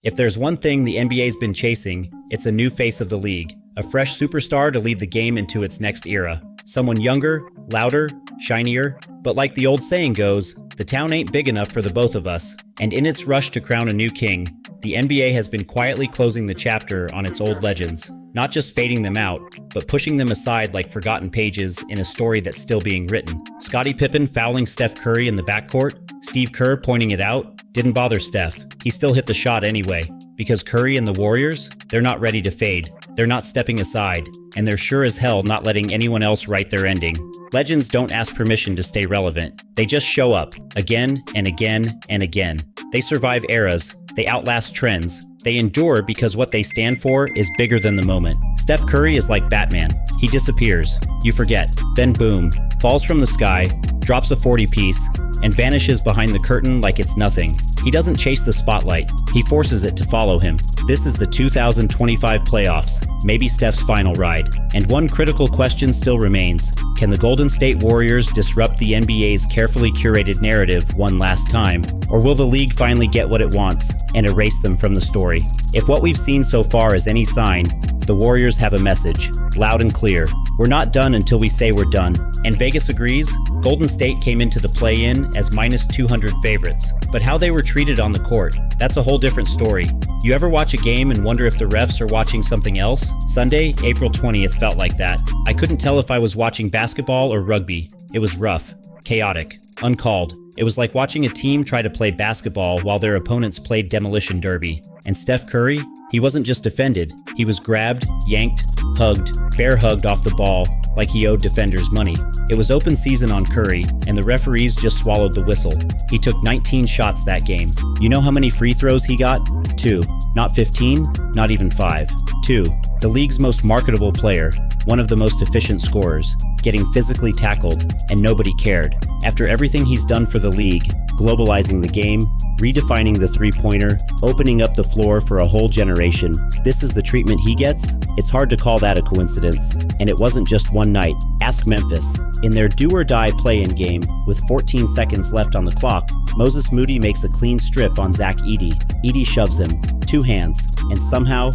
If there's one thing the NBA's been chasing, it's a new face of the league, a fresh superstar to lead the game into its next era. Someone younger, louder, shinier, but like the old saying goes, the town ain't big enough for the both of us. And in its rush to crown a new king, the NBA has been quietly closing the chapter on its old legends, not just fading them out, but pushing them aside like forgotten pages in a story that's still being written. Scottie Pippen fouling Steph Curry in the backcourt, Steve Kerr pointing it out, didn't bother Steph. He still hit the shot anyway. Because Curry and the Warriors, they're not ready to fade. They're not stepping aside, and they're sure as hell not letting anyone else write their ending. Legends don't ask permission to stay relevant. They just show up, again and again and again. They survive eras. They outlast trends. They endure because what they stand for is bigger than the moment. Steph Curry is like Batman. He disappears. You forget. Then boom, falls from the sky, drops a 40-piece, and vanishes behind the curtain like it's nothing. He doesn't chase the spotlight. He forces it to follow him. This is the 2025 playoffs, maybe Steph's final ride. And one critical question still remains. Can the Golden State Warriors disrupt the NBA's carefully curated narrative one last time? Or will the league finally get what it wants and erase them from the story? If what we've seen so far is any sign, the Warriors have a message, loud and clear. We're not done until we say we're done. And Vegas agrees. Golden State came into the play-in as minus 200 favorites. But how they were treated on the court, that's a whole different story. You ever watch a game and wonder if the refs are watching something else? Sunday, April 20th felt like that. I couldn't tell if I was watching basketball or rugby. It was rough, chaotic, uncalled. It was like watching a team try to play basketball while their opponents played demolition derby. And Steph Curry, he wasn't just defended. He was grabbed, yanked, hugged, bear hugged off the ball like he owed defenders money. It was open season on Curry, and the referees just swallowed the whistle. He took 19 shots that game. You know how many free throws he got? 2. Not 15, not even 5. 2. The league's most marketable player, one of the most efficient scorers, getting physically tackled, and nobody cared. After everything he's done for the league, globalizing the game, redefining the three-pointer, opening up the floor for a whole generation, this is the treatment he gets? It's hard to call that a coincidence. And it wasn't just one night. Ask Memphis. In their do-or-die play-in game, with 14 seconds left on the clock, Moses Moody makes a clean strip on Zach Edey. Edey shoves him, 2 hands, and somehow,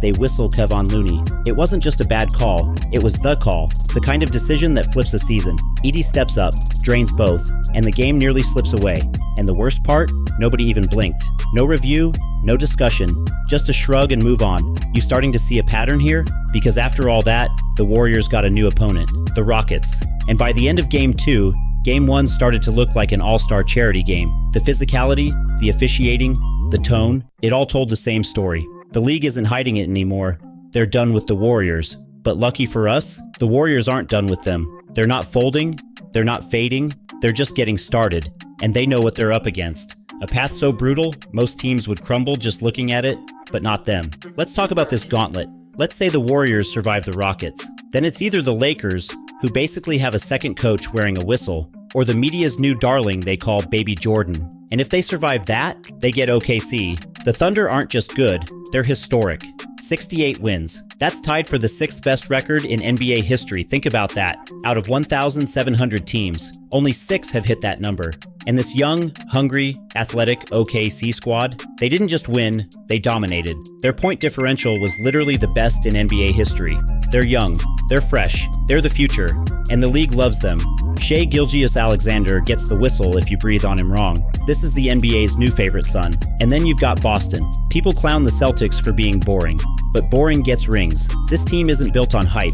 they whistle Kevon Looney. It wasn't just a bad call, it was the call. The kind of decision that flips a season. Edey steps up, drains both, and the game nearly slips away. And the worst part? Nobody even blinked. No review, no discussion, just a shrug and move on. You starting to see a pattern here? Because after all that, the Warriors got a new opponent, the Rockets. And by the end of Game 2, Game 1 started to look like an all-star charity game. The physicality, the officiating, the tone, it all told the same story. The league isn't hiding it anymore. They're done with the Warriors. But lucky for us, the Warriors aren't done with them. They're not folding, they're not fading, they're just getting started. And they know what they're up against. A path so brutal, most teams would crumble just looking at it, but not them. Let's talk about this gauntlet. Let's say the Warriors survive the Rockets. Then it's either the Lakers, who basically have a second coach wearing a whistle, or the media's new darling they call Baby Jordan. And if they survive that, they get OKC. The Thunder aren't just good, they're historic. 68 wins. That's tied for the 6th best record in NBA history. Think about that. Out of 1,700 teams, only 6 have hit that number. And this young, hungry, athletic OKC squad, they didn't just win, they dominated. Their point differential was literally the best in NBA history. They're young, they're fresh, they're the future, and the league loves them. Shai Gilgeous-Alexander gets the whistle if you breathe on him wrong. This is the NBA's new favorite son. And then you've got Boston. People clown the Celtics for being boring, but boring gets rings. This team isn't built on hype.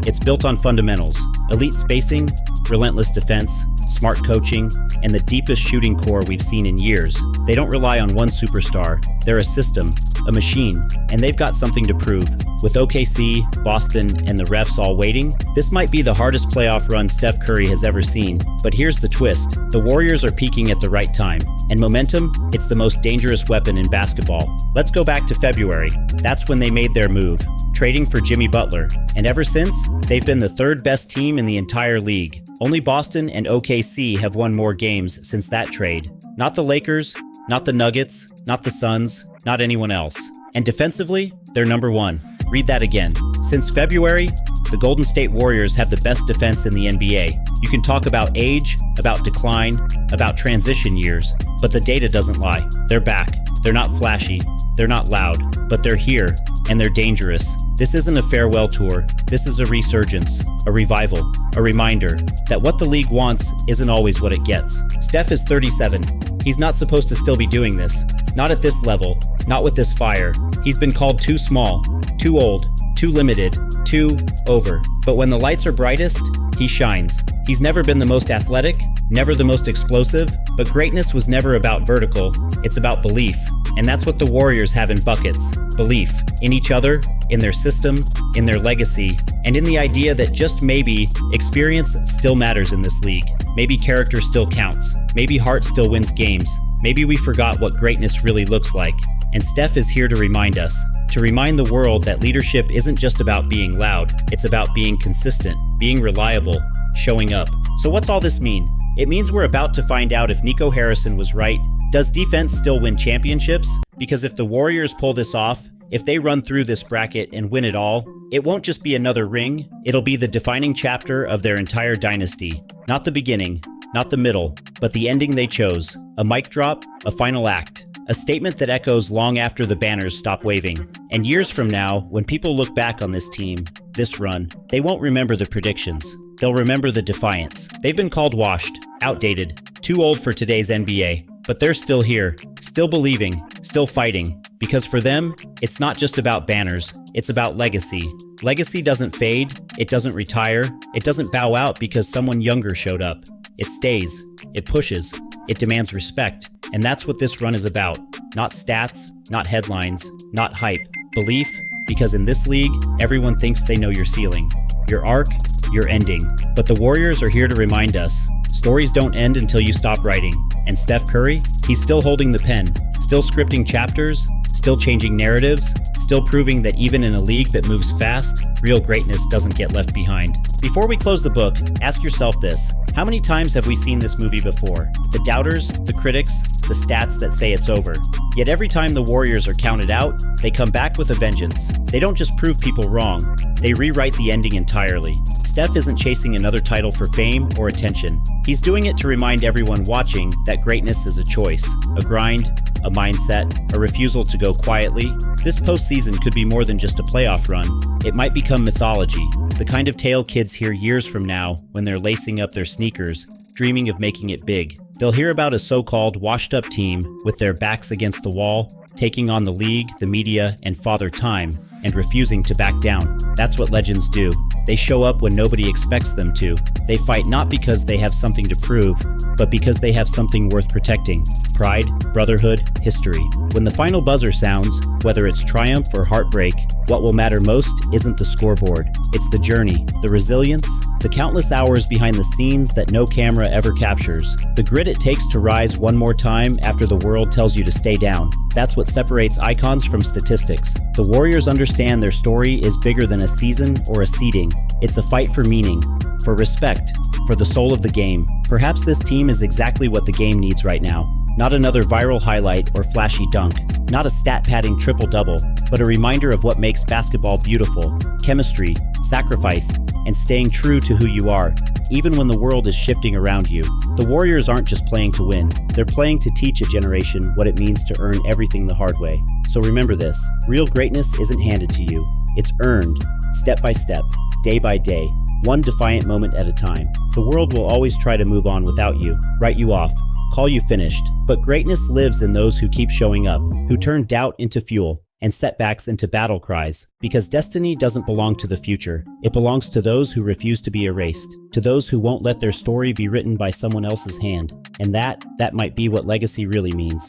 It's built on fundamentals. Elite spacing, relentless defense, smart coaching, and the deepest shooting core we've seen in years. They don't rely on one superstar. They're a system, a machine, and they've got something to prove. With OKC, Boston, and the refs all waiting, this might be the hardest playoff run Steph Curry has ever seen. But here's the twist. The Warriors are peaking at the right time. And momentum, it's the most dangerous weapon in basketball. Let's go back to February. That's when they made their move, trading for Jimmy Butler. And ever since, they've been the 3rd best team in the entire league. Only Boston and OKC have won more games since that trade. Not the Lakers, not the Nuggets, not the Suns, not anyone else. And defensively, they're number 1. Read that again. Since February, the Golden State Warriors have the best defense in the NBA. You can talk about age, about decline, about transition years, but the data doesn't lie. They're back. They're not flashy, they're not loud, but they're here, and they're dangerous. This isn't a farewell tour, this is a resurgence, a revival, a reminder that what the league wants isn't always what it gets. Steph is 37. He's not supposed to still be doing this. Not at this level, not with this fire. He's been called too small, too old, too limited, too over. But when the lights are brightest, he shines. He's never been the most athletic, never the most explosive, but greatness was never about vertical, it's about belief. And that's what the Warriors have in buckets. Belief in each other, in their system, in their legacy, and in the idea that just maybe experience still matters in this league. Maybe character still counts. Maybe heart still wins games. Maybe we forgot what greatness really looks like. And Steph is here to remind us, to remind the world that leadership isn't just about being loud, it's about being consistent, being reliable, showing up. So what's all this mean? It means we're about to find out if Nico Harrison was right. Does defense still win championships? Because if the Warriors pull this off, if they run through this bracket and win it all, it won't just be another ring, it'll be the defining chapter of their entire dynasty. Not the beginning, not the middle, but the ending they chose. A mic drop, a final act. A statement that echoes long after the banners stop waving. And years from now, when people look back on this team, this run, they won't remember the predictions. They'll remember the defiance. They've been called washed, outdated, too old for today's NBA. But they're still here, still believing, still fighting. Because for them, it's not just about banners, it's about legacy. Legacy doesn't fade, it doesn't retire, it doesn't bow out because someone younger showed up. It stays, it pushes, it demands respect. And that's what this run is about. Not stats, not headlines, not hype. Belief, because in this league, everyone thinks they know your ceiling, your arc, your ending. But the Warriors are here to remind us, stories don't end until you stop writing. And Steph Curry, he's still holding the pen, still scripting chapters, still changing narratives, still proving that even in a league that moves fast, real greatness doesn't get left behind. Before we close the book, ask yourself this. How many times have we seen this movie before? The doubters, the critics, the stats that say it's over. Yet every time the Warriors are counted out, they come back with a vengeance. They don't just prove people wrong, they rewrite the ending entirely. Steph isn't chasing another title for fame or attention. He's doing it to remind everyone watching that greatness is a choice, a grind, a mindset, a refusal to go quietly. This postseason could be more than just a playoff run. It might become mythology, the kind of tale kids hear years from now when they're lacing up their sneakers, dreaming of making it big. They'll hear about a so-called washed-up team with their backs against the wall, taking on the league, the media, and Father Time, and refusing to back down. That's what legends do. They show up when nobody expects them to. They fight not because they have something to prove, but because they have something worth protecting. Pride, brotherhood, history. When the final buzzer sounds, whether it's triumph or heartbreak, what will matter most isn't the scoreboard. It's the journey, the resilience, the countless hours behind the scenes that no camera ever captures. The grit it takes to rise one more time after the world tells you to stay down. That's what separates icons from statistics. The Warriors understand their story is bigger than a season or a seeding. It's a fight for meaning, for respect, for the soul of the game. Perhaps this team is exactly what the game needs right now. Not another viral highlight or flashy dunk. Not a stat-padding triple-double, but a reminder of what makes basketball beautiful. Chemistry, sacrifice, and staying true to who you are, even when the world is shifting around you. The Warriors aren't just playing to win. They're playing to teach a generation what it means to earn everything the hard way. So remember this, real greatness isn't handed to you. It's earned, step by step, day by day, one defiant moment at a time. The world will always try to move on without you, write you off, call you finished. But greatness lives in those who keep showing up, who turn doubt into fuel and setbacks into battle cries. Because destiny doesn't belong to the future. It belongs to those who refuse to be erased, to those who won't let their story be written by someone else's hand. And that might be what legacy really means.